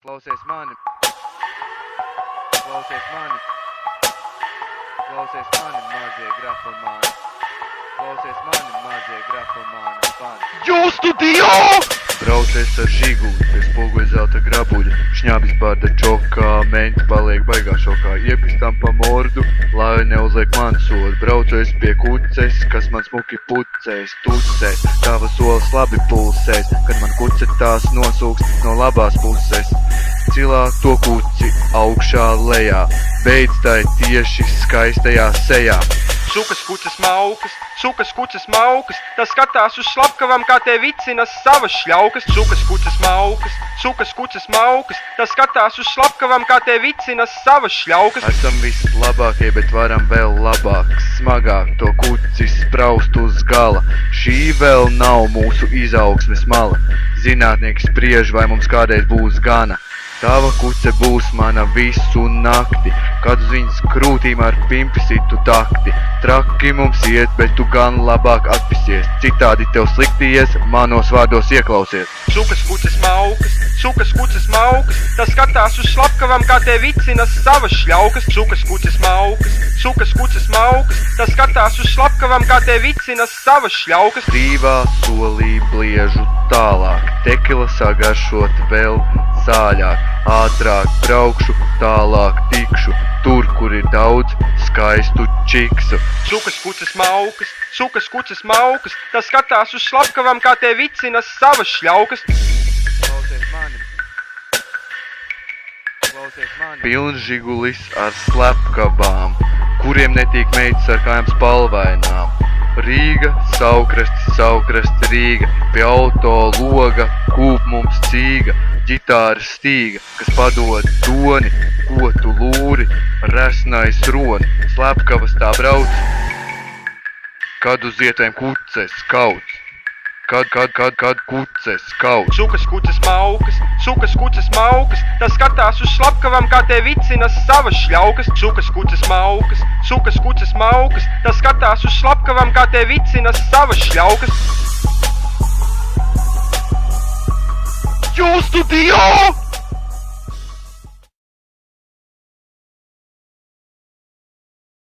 Klausies mani. Klausies mani. Klausies mani, mazie grafomāni. Klausies mani, mazie grafomāni. Jūs studio! Braucies ar žiguli, pie spoguļa zelta grabuļa. Šņābis bārda čokā, meņķi paliek baigā šokā. Iepistam pa mordu, lai neuzliek man sodu. Braucies pie kuces, kas man smuki pucēs, tucēs. Tava solis labi pulsēs, kad man kuce tās nosūks no labās puses. Cilā to kuci augšā lejā, beidz tai tieši skaistajā sejā. Sukas kuces maukas, tas skatās uz slepkavam, kā te vicinas savas šļaukas. Sukas kuces maukas, tas skatās uz slepkavam, kā te vicinas savas šļaukas. Esam vislabākie, bet varam vēl labāk, smagāk to kuci spraust uz gala. Šī vēl nav mūsu izaugsmes mala. Zinātnieki spriež, vai mums kādreiz būs gana. Tava kuce būs mana visu nakti, kad uz viņas krūtīm ar pimpi situ takti. Traki mums iet, bet tu gan labāk atpisies. Citādi tev slikties, manos vārdos ieklausies. Sukas kuces maukas, tas skatās uz slepkavam, kā te vicinas savas šļaukas. Sukas kuces maukas, tas skatās uz slepkavam, kā te vicinas savas šļaukas. Brīvā solī bliežu tālāk, tekila sagaršot vēl sāļāk. Ātrāk braukšu, tālāk tikšu, tur, kur ir daudz skaistu čiksu. Sukas kuces maukas, tas skatās uz slepkavam, kā te vicinas savas šļaukas. Klausies mani. Pilns žigulis ar slepkavām, kuriem netīk meitas ar kājām spalvainām. Rīga, saukrasts Rīga, pie auto loga kūp mums cīga. Ģitāras stīga, kas padod toni, ko tu lūri, resnais roni, slepkavas tā brauc, kad uz ietēm kuces kaut. Kad kuces kaut. Sukas kuces maukas, tas skatās uz slepkavam, kā te vicinas savas šļaukas. Sukas kuces maukas, tas skatās uz slepkavam, kā te vicinas savas šļaukas. Jūs studio!